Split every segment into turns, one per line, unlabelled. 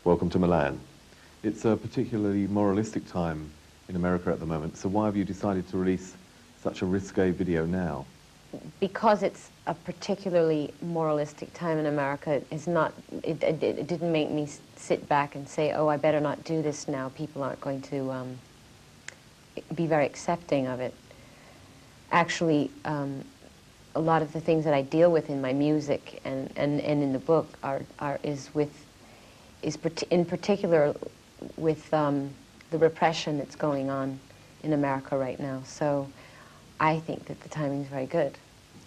welcome to Milan. It's a particularly moralistic time in America at the moment, so why have you decided to release such a risque video now?
Because it's a particularly moralistic time in America, it didn't make me sit back and say, oh, I better not do this now. People aren't going to be very accepting of it. Actually, a lot of the things that I deal with in my music and in the book is in particular with the repression that's going on in America right now. So I think that the timing's very good.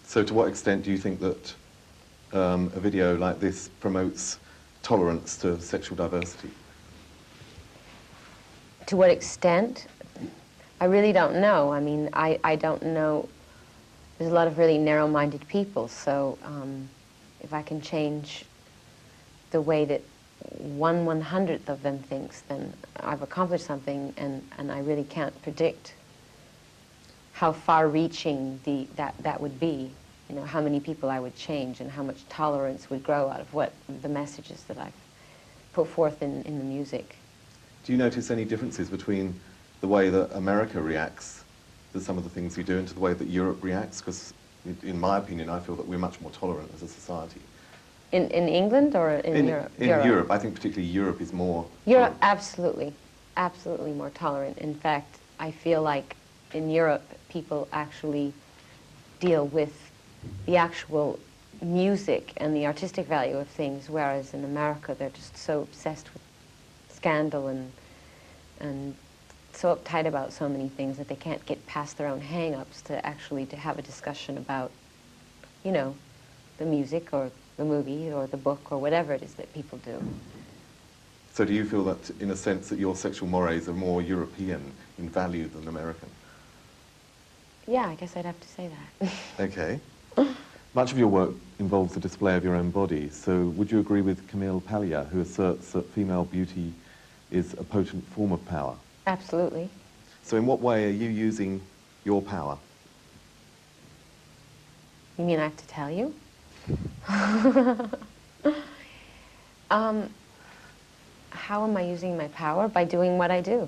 So to what extent do you think that a video like this promotes tolerance to sexual diversity?
To what extent? I really don't know. I mean, I don't know. There's a lot of really narrow-minded people, so if I can change the way that 1/100th of them thinks, then I've accomplished something, and I really can't predict how far-reaching that would be, you know, how many people I would change and how much tolerance would grow out of what the messages that I've put forth in the music.
Do you notice any differences between the way that America reacts to some of the things you do and to the way that Europe reacts? Because in my opinion, I feel that we're much more tolerant as a society.
In England or in Europe?
In Europe. I think particularly Europe is more...
Europe, absolutely more tolerant. In fact, I feel like in Europe, people actually deal with the actual music and the artistic value of things, whereas in America, they're just so obsessed with scandal and so uptight about so many things that they can't get past their own hang-ups to actually to have a discussion about, you know, the music or the movie or the book or whatever it is that people do.
So do you feel that, in a sense, that your sexual mores are more European in value than American?
Yeah, I guess I'd have to say that.
Okay. Much of your work involves the display of your own body, so would you agree with Camille Paglia, who asserts that female beauty is a potent form of power?
Absolutely.
So in what way are you using your power?
You mean I have to tell you? How am I using my power? By doing what I do.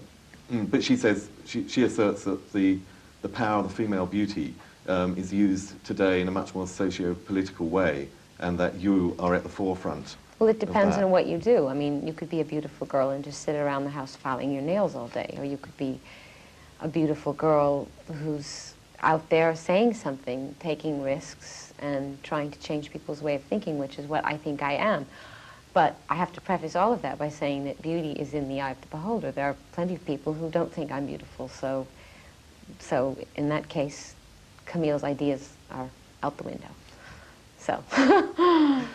But she says, she asserts that the power of the female beauty is used today in a much more socio-political way, and that you are at the forefront.
Well, it depends on what you do. I mean, you could be a beautiful girl and just sit around the house filing your nails all day, or you could be a beautiful girl who's out there saying something, taking risks, and trying to change people's way of thinking, which is what I think I am. But I have to preface all of that by saying that beauty is in the eye of the beholder. There are plenty of people who don't think I'm beautiful, so in that case, Camille's ideas are out the window. So.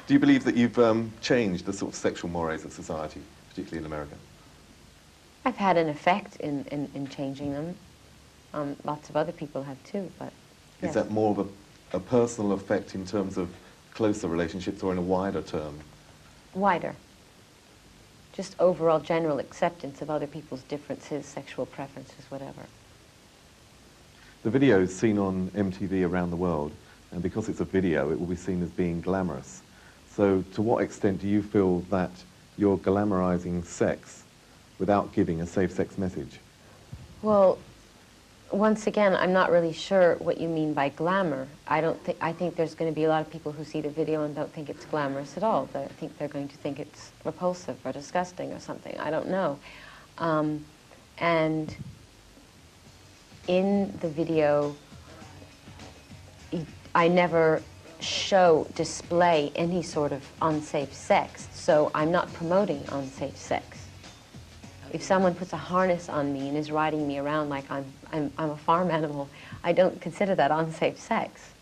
Do you believe that you've changed the sort of sexual mores of society, particularly in America?
I've had an effect in changing them. Lots of other people have too, but yes.
Is that more of a personal effect in terms of closer relationships, or in a wider term?
Wider. Just overall general acceptance of other people's differences, sexual preferences, whatever.
The video is seen on MTV around the world, and because it's a video, it will be seen as being glamorous. So to what extent do you feel that you're glamorizing sex without giving a safe sex message?
Well, once again, I'm not really sure what you mean by glamour. I think there's going to be a lot of people who see the video and don't think it's glamorous at all. I think they're going to think it's repulsive or disgusting or something. I don't know. And in the video, I never display any sort of unsafe sex, so I'm not promoting unsafe sex. If someone puts a harness on me and is riding me around like I'm a farm animal, I don't consider that unsafe sex.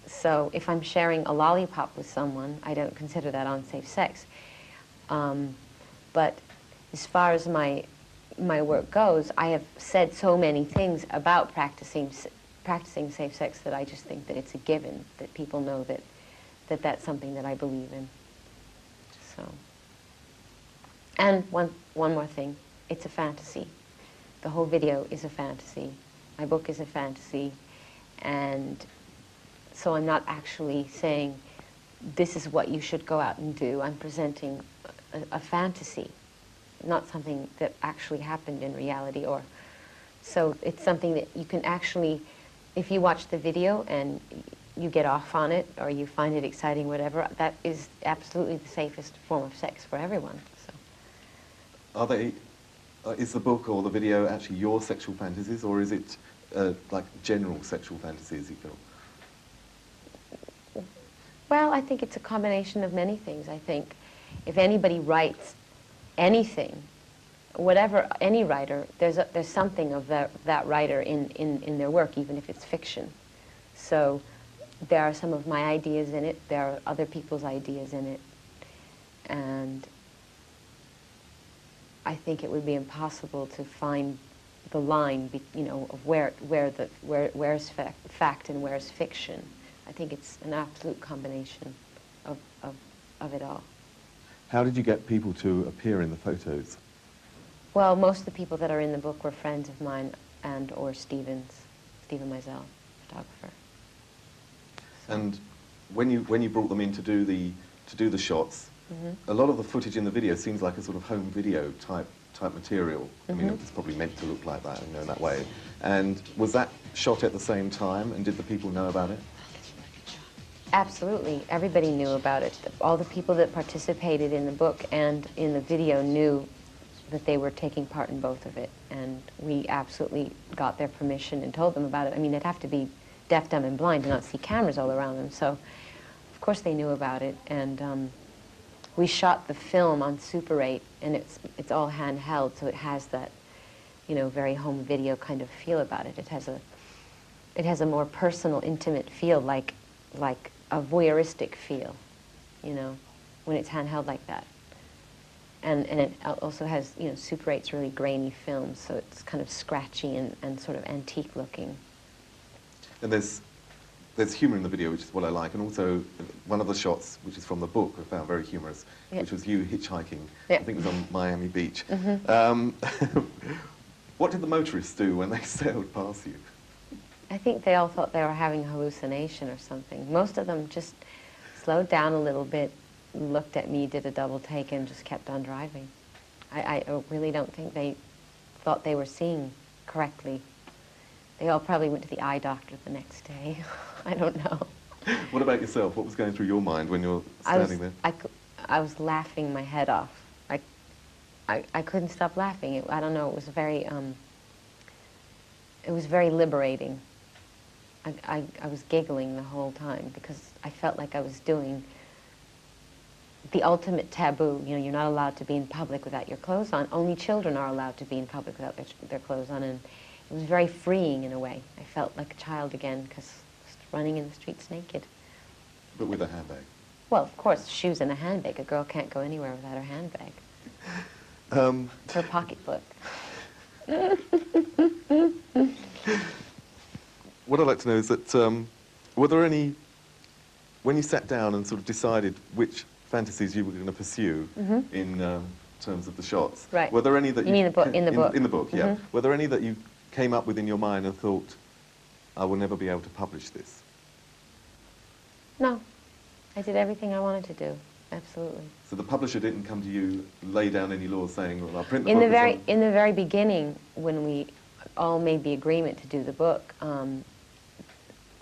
So if I'm sharing a lollipop with someone, I don't consider that unsafe sex. But as far as my work goes, I have said so many things about practicing safe sex that I just think that it's a given, that people know that that's something that I believe in. So. And one more thing, it's a fantasy. The whole video is a fantasy. My book is a fantasy, and so I'm not actually saying this is what you should go out and do. I'm presenting a fantasy, not something that actually happened in reality. Or so it's something that you can actually, if you watch the video and you get off on it or you find it exciting, whatever, that is absolutely the safest form of sex for everyone. So.
Are they, is the book or the video actually your sexual fantasies, or is it like general sexual fantasies you feel?
Well, I think it's a combination of many things. I think if anybody writes anything, whatever, any writer, there's something of that writer in their work, even if it's fiction. So there are some of my ideas in it, there are other people's ideas in it, and I think it would be impossible to find the line, you know, of where's fact and where's fiction. I think it's an absolute combination of it all.
How did you get people to appear in the photos?
Well, most of the people that are in the book were friends of mine and or Stephen Meisel, photographer. So.
And when you brought them in to do the shots, a lot of the footage in the video seems like a sort of home video type material. I mean, it's probably meant to look like that, you know, in that way. And was that shot at the same time, and did the people know about it?
Absolutely. Everybody knew about it. All the people that participated in the book and in the video knew that they were taking part in both of it. And we absolutely got their permission and told them about it. I mean, they'd have to be deaf, dumb, and blind to not see cameras all around them. So, of course, they knew about it. And we shot the film on Super 8, and it's all handheld, so it has that, you know, very home video kind of feel about it. It has a more personal, intimate feel, like a voyeuristic feel, you know, when it's handheld like that. And it also has, you know, Super 8's really grainy film, so it's kind of scratchy and sort of antique looking.
And there's humour in the video, which is what I like, and also one of the shots, which is from the book, I found very humorous, which was you hitchhiking. I think it was on Miami Beach. What did the motorists do when they sailed past you?
I think they all thought they were having a hallucination or something. Most of them just slowed down a little bit, looked at me, did a double take, and just kept on driving. I really don't think they thought they were seeing correctly. They all probably went to the eye doctor the next day. I don't know.
What about yourself? What was going through your mind when you're standing there?
I was laughing my head off. I couldn't stop laughing. I don't know, it was very liberating. I was giggling the whole time because I felt like I was doing the ultimate taboo. You know, you're not allowed to be in public without your clothes on. Only children are allowed to be in public without their clothes on, and it was very freeing in a way. I felt like a child again because just running in the streets naked.
But with a handbag?
Well, of course, shoes and a handbag. A girl can't go anywhere without her handbag. Her pocketbook.
What I'd like to know is that, were there any, when you sat down and sort of decided which fantasies you were going to pursue in terms of the shots,
right.
Were there any that
you mean in the book?
In the book, yeah. Were there any that you came up with in your mind and thought, I will never be able to publish this?
No. I did everything I wanted to do. Absolutely.
So the publisher didn't come to you, lay down any laws saying, well, I'll print the
book.
In
the very beginning, when we all made the agreement to do the book,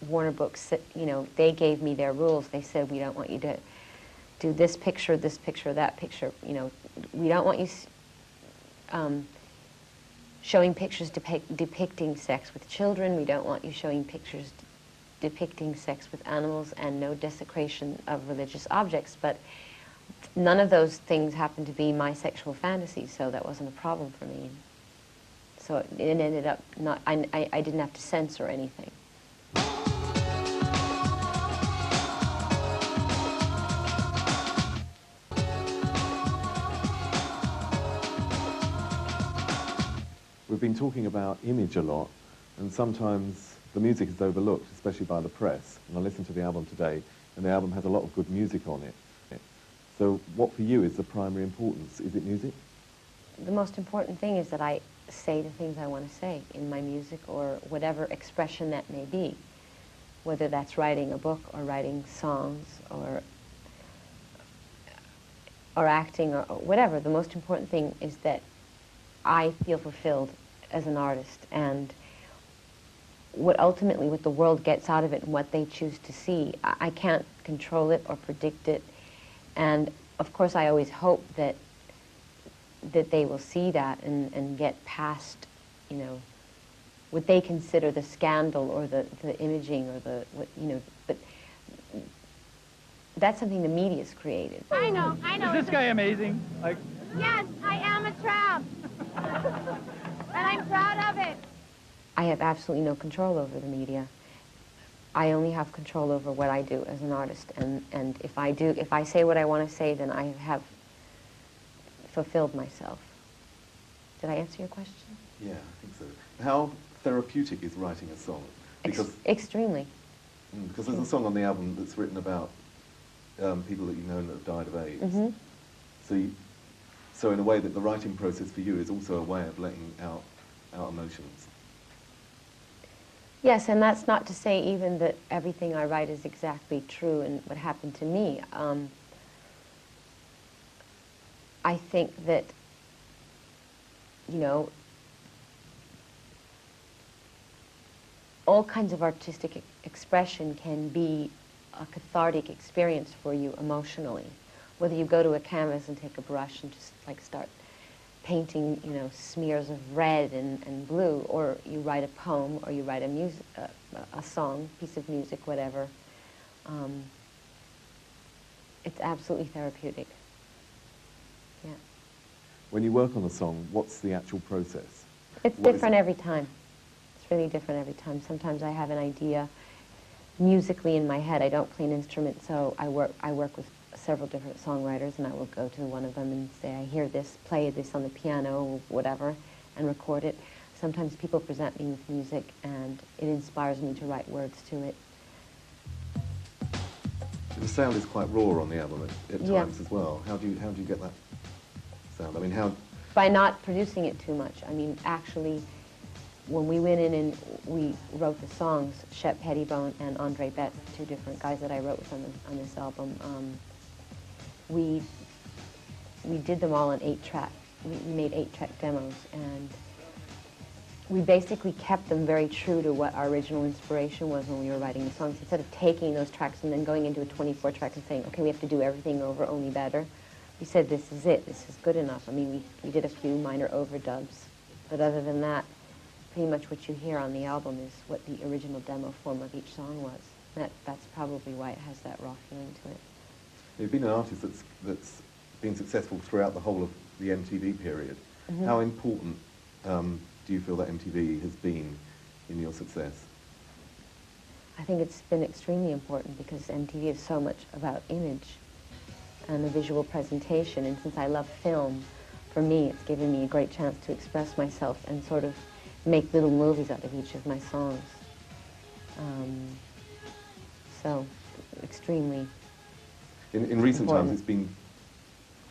Warner Books, you know, they gave me their rules. They said, we don't want you to do this picture, that picture. You know, we don't want you showing pictures depicting sex with children. We don't want you showing pictures depicting sex with animals, and no desecration of religious objects. But none of those things happened to be my sexual fantasies, so that wasn't a problem for me. So it ended up not, I didn't have to censor anything.
We've been talking about image a lot, and sometimes the music is overlooked, especially by the press. And I listened to the album today, and the album has a lot of good music on it. So what for you is the primary importance? Is it music?
The most important thing is that I say the things I want to say in my music, or whatever expression that may be, whether that's writing a book or writing songs, or or acting or whatever. The most important thing is that I feel fulfilled as an artist, and what ultimately what the world gets out of it and what they choose to see, I can't control it or predict it. And of course I always hope that they will see that and get past, you know, what they consider the scandal or the imaging or the, what, you know, but that's something the media's created.
I know.
Is this guy amazing? Like,
Yes, I am a tramp. And I'm proud of it.
I have absolutely no control over the media. I only have control over what I do as an artist, and if I say what I want to say, then I have fulfilled myself. Did I answer your question?
Yeah, I think so. How therapeutic is writing a song? Because
Extremely.
because there's a song on the album that's written about people that you know that have died of AIDS.
Mm-hmm.
So in a way that the writing process for you is also a way of letting out emotions.
Yes, and that's not to say even that everything I write is exactly true and what happened to me. I think that, you know, all kinds of artistic expression can be a cathartic experience for you emotionally. Whether you go to a canvas and take a brush and just like start painting, you know, smears of red and blue, or you write a poem, or you write a song, piece of music, whatever. It's absolutely therapeutic. Yeah.
When you work on a song, what's the actual process?
It's
What is
different
it?
every time. It's really different every time. Sometimes I have an idea musically in my head. I don't play an instrument, so I work with several different songwriters, and I will go to one of them and say, I hear this, play this on the piano or whatever, and record it. Sometimes people present me with music, and it inspires me to write words to it.
The sound is quite raw on the album at
Yeah.
times as well. How do you get that sound? I mean, how?
By not producing it too much. I mean, actually, when we went in and we wrote the songs, Shep Pettibone and Andre Betts, two different guys that I wrote with on this album, we did them all on 8-track. We made 8-track demos, and we basically kept them very true to what our original inspiration was when we were writing the songs. Instead of taking those tracks and then going into a 24-track and saying, okay, we have to do everything over, only better, we said, this is it, this is good enough. I mean, we did a few minor overdubs, but other than that, pretty much what you hear on the album is what the original demo form of each song was. That's probably why it has that raw feeling to it.
You've been an artist that's been successful throughout the whole of the MTV period.
Mm-hmm.
How important do you feel that MTV has been in your success?
I think it's been extremely important because MTV is so much about image and the visual presentation, and since I love film, for me it's given me a great chance to express myself and sort of make little movies out of each of my songs. So, extremely
In recent
important.
times, it's been,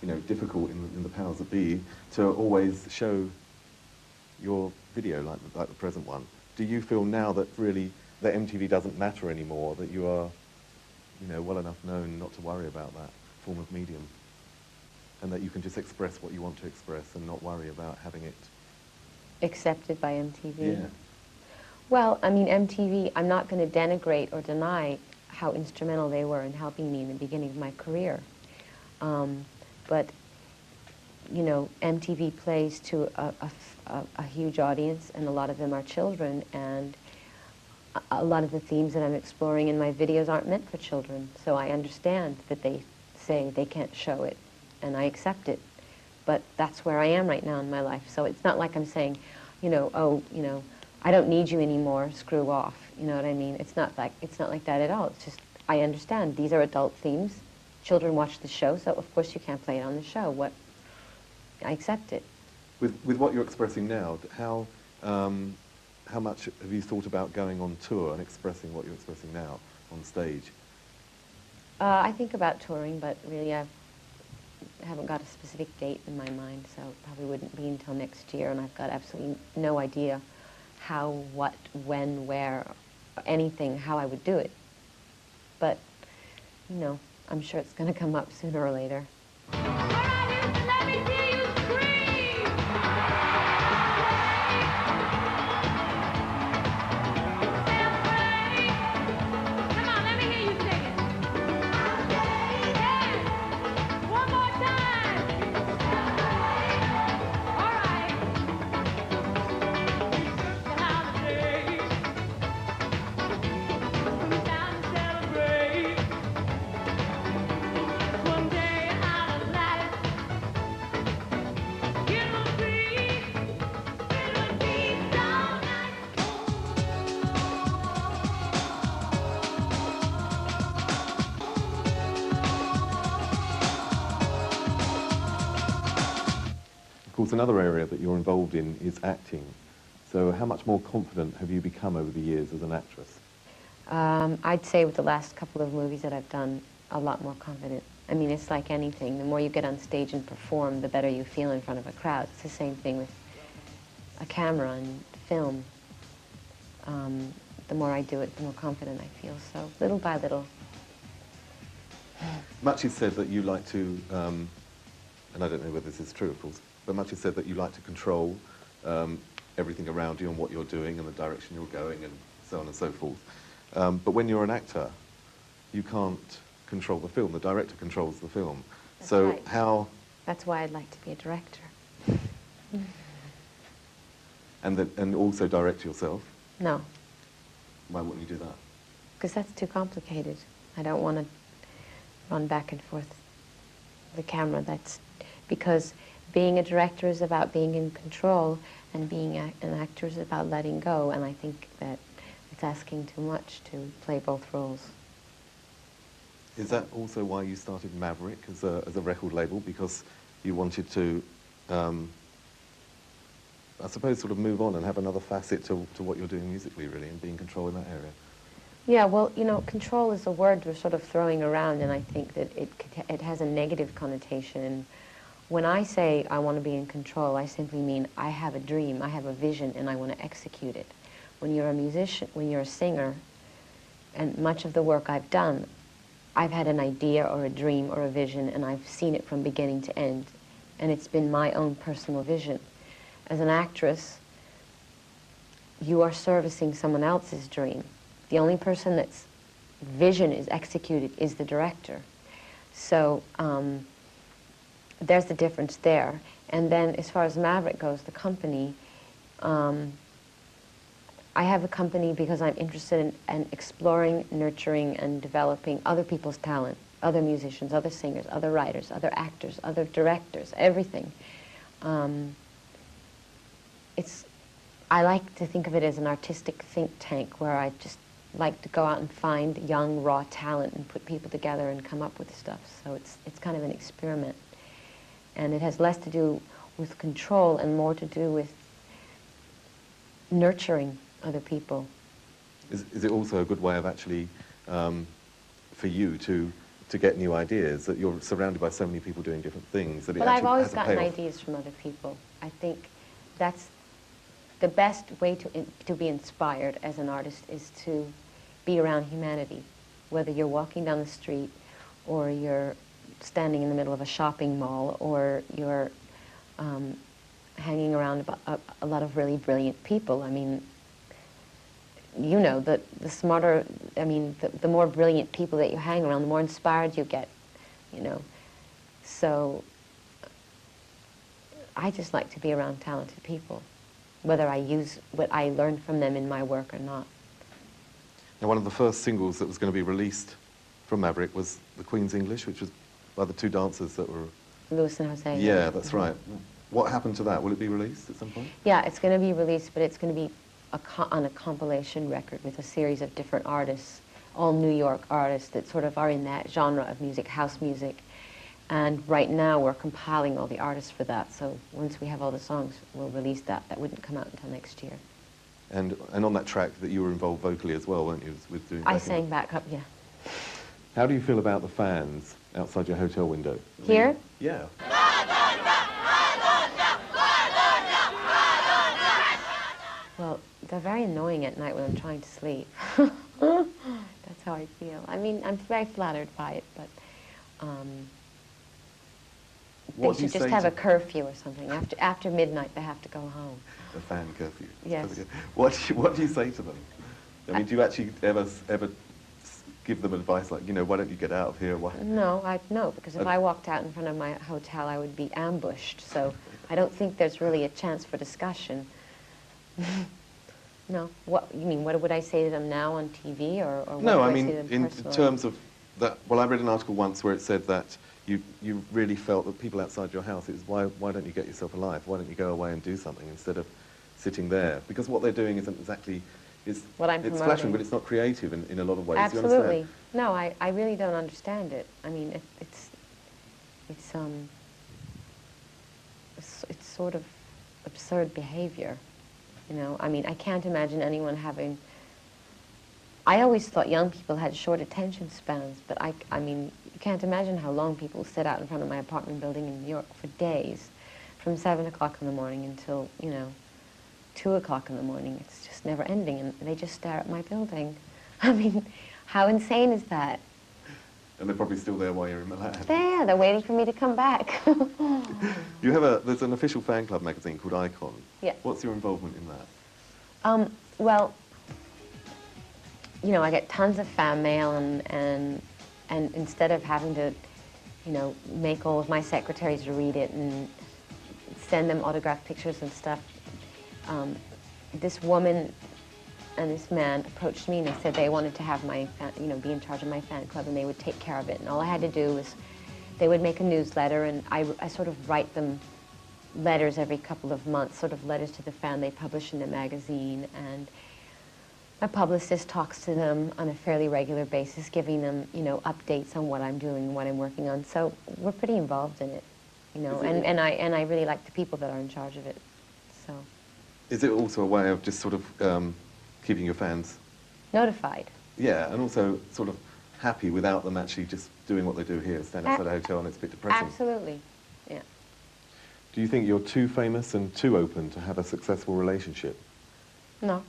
you know, difficult in the powers that be to always show your video like the present one. Do you feel now that really that MTV doesn't matter anymore, that you are, you know, well enough known not to worry about that form of medium, and that you can just express what you want to express and not worry about having it
accepted by MTV?
Yeah.
Well, I mean, MTV, I'm not going to denigrate or deny how instrumental they were in helping me in the beginning of my career. But, you know, MTV plays to a huge audience, and a lot of them are children, and a lot of the themes that I'm exploring in my videos aren't meant for children. So I understand that they say they can't show it, and I accept it. But that's where I am right now in my life. So it's not like I'm saying, you know, oh, you know, I don't need you anymore, screw off. You know what I mean? It's not like that at all. It's just, I understand these are adult themes. Children watch the show, so of course you can't play it on the show. I accept it.
With what you're expressing now, how much have you thought about going on tour and expressing what you're expressing now on stage?
I think about touring, but really I haven't got a specific date in my mind, so it probably wouldn't be until next year, and I've got absolutely no idea how, what, when, where, anything, how I would do it. But, you know, I'm sure it's going to come up sooner or later.
Of course, another area that you're involved in is acting. So how much more confident have you become over the years as an actress?
I'd say with the last couple of movies that I've done, a lot more confident. I mean, it's like anything. The more you get on stage and perform, the better you feel in front of a crowd. It's the same thing with a camera and film. The more I do it, the more confident I feel. So little by little.
Much is said that you like to, and I don't know whether this is true, of course, but much is said that you like to control everything around you and what you're doing and the direction you're going and so on and so forth. But when you're an actor, you can't control the film. The director controls the film.
That's
so
right.
how...
That's why I'd like to be a director.
And also direct yourself?
No,
Why wouldn't you do that?
because that's too complicated. I don't want to run back and forth the camera. That's because being a director is about being in control, and being an actor is about letting go, and I think that it's asking too much to play both roles.
Is that also why you started Maverick as a record label? Because you wanted to, I suppose, sort of move on and have another facet to what you're doing musically, really, and be in control in that area?
Yeah, well, you know, control is a word we're sort of throwing around, and I think that it has a negative connotation. And when I say I want to be in control, I simply mean I have a dream, I have a vision, and I want to execute it. When you're a musician, when you're a singer, and much of the work I've done, I've had an idea or a dream or a vision, and I've seen it from beginning to end, and it's been my own personal vision. As an actress, you are servicing someone else's dream. The only person that's vision is executed is the director. So there's the difference there. And then as far as Maverick goes, the company, I have a company because I'm interested in exploring, nurturing, and developing other people's talent, other musicians, other singers, other writers, other actors, other directors, everything. I like to think of it as an artistic think tank where I just like to go out and find young, raw talent and put people together and come up with stuff. So it's kind of an experiment. And it has less to do with control and more to do with nurturing other people.
Is it also a good way of actually, for you to get new ideas, that you're surrounded by so many people doing different things? That
Well, I've always gotten ideas from other people. I think that's the best way to be inspired as an artist is to be around humanity, whether you're walking down the street or you're standing in the middle of a shopping mall or you're hanging around a lot of really brilliant people. I mean, you know, the smarter, I mean, the more brilliant people that you hang around, the more inspired you get, you know. So I just like to be around talented people, whether I use what I learned from them in my work or not.
Now, one of the first singles that was going to be released from Maverick was The Queen's English, which was by the two dancers that were...
Louis and Jose.
Yeah, that's right. What happened to that? Will it be released at some point?
Yeah, it's going to be released, but it's going to be on a compilation record with a series of different artists, all New York artists that sort of are in that genre of music, house music. And right now we're compiling all the artists for that, so once we have all the songs, we'll release that. That wouldn't come out until next year.
And on that track that you were involved vocally as well, weren't you? With doing
I sang backup, yeah.
How do you feel about the fans outside your hotel window?
Here?
Yeah.
Well, they're very annoying at night when I'm trying to sleep. That's how I feel. I mean, I'm very flattered by it, but They
What do you
should just
say
have
to-
a curfew or something. After midnight, they have to go home.
A fan curfew.
Yes.
What do you say to them? I mean, do you actually ever give them advice like, you know, why don't you get out of here? Why?
No, because if I walked out in front of my hotel, I would be ambushed. So I don't think there's really a chance for discussion. No. What you mean? What would I say to them now on TV, or what
No,
do
I
say
mean,
to them
in
personally?
terms of that. Well, I read an article once where it said that you really felt that people outside your house, it was why don't you get yourself a life? Why don't you go away and do something instead of sitting there? Because what they're doing isn't exactly, it's
promoting.
flashing, but it's not creative in a lot of ways. Do you
Absolutely.
understand?
No, I really don't understand it. I mean, it's sort of absurd behavior, you know. I mean, I can't imagine anyone having. I always thought young people had short attention spans, but I mean, you can't imagine how long people sit out in front of my apartment building in New York for days, from 7 o'clock in the morning until, you know, 2 o'clock in the morning. It's just never ending, and they just stare at my building. I mean, how insane is that?
And they're probably still there while you're in Milan.
They're waiting for me to come back.
You have there's an official fan club magazine called Icon.
Yeah.
What's your involvement in that?
Well, you know, I get tons of fan mail, and instead of having to, you know, make all of my secretaries read it and send them autographed pictures and stuff, this woman and this man approached me and they said they wanted to have my, you know, be in charge of my fan club, and they would take care of it. And all I had to do was, they would make a newsletter, and I sort of write them letters every couple of months, sort of letters to the fan they publish in the magazine, and my publicist talks to them on a fairly regular basis, giving them, you know, updates on what I'm doing, what I'm working on. So we're pretty involved in it, you know, and I really like the people that are in charge of it. So.
Is it also a way of just sort of keeping your fans
Notified.
Yeah, and also sort of happy without them actually just doing what they do here, stand outside a hotel, and it's a bit depressing.
Absolutely, yeah.
Do you think you're too famous and too open to have a successful relationship?
No.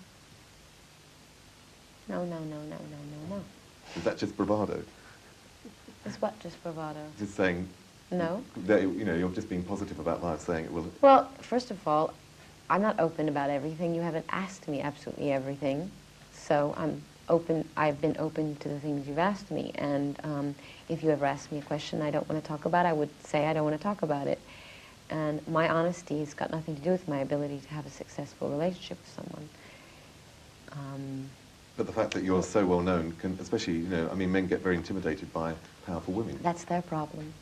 No.
Is that just bravado?
Is what just bravado?
Just saying,
No.
that, you know, you're just being positive about life, saying it will...
Well, first of all, I'm not open about everything. You haven't asked me absolutely everything. So I'm open. I've been open to the things you've asked me. And if you ever ask me a question I don't want to talk about, I would say I don't want to talk about it. And my honesty has got nothing to do with my ability to have a successful relationship with someone.
But the fact that you're so well known can, especially, you know, I mean, men get very intimidated by powerful women.
That's their problem.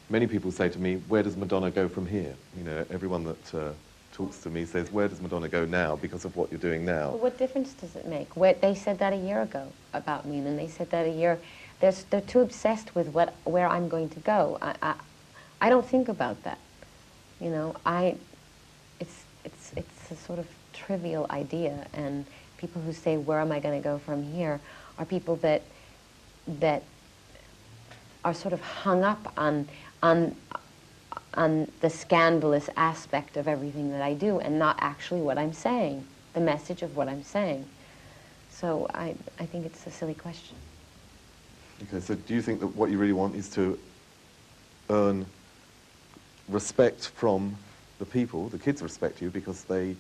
Many people say to me, where does Madonna go from here? You know, everyone that talks to me says, where does Madonna go now because of what you're doing now?
Well, what difference does it make? They said that a year ago about me, and then they said that a year. They're too obsessed with where I'm going to go. I don't think about that. You know, it's a sort of trivial idea, and people who say, where am I going to go from here, are people that are sort of hung up on the scandalous aspect of everything that I do, and not actually what I'm saying, the message of what I'm saying. So I think it's a silly question.
Okay, so do you think that what you really want is to earn respect from the people? The kids respect you because they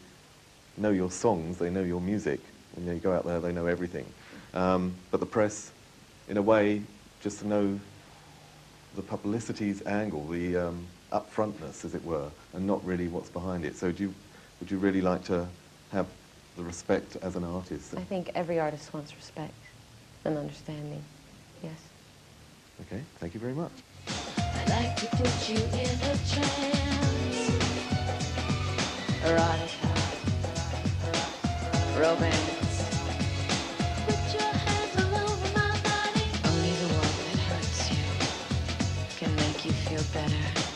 know your songs, they know your music, and you go out there, they know everything. But the press, in a way, just to know the publicity's angle, the upfrontness, as it were, and not really what's behind it. So would you really like to have the respect as an artist?
I think every artist wants respect and understanding, yes.
Okay, thank you very much.
I'd like to put you in a trance. Erotica. Romance. Put your hands all over my body. Only the one that hurts you can make you feel better.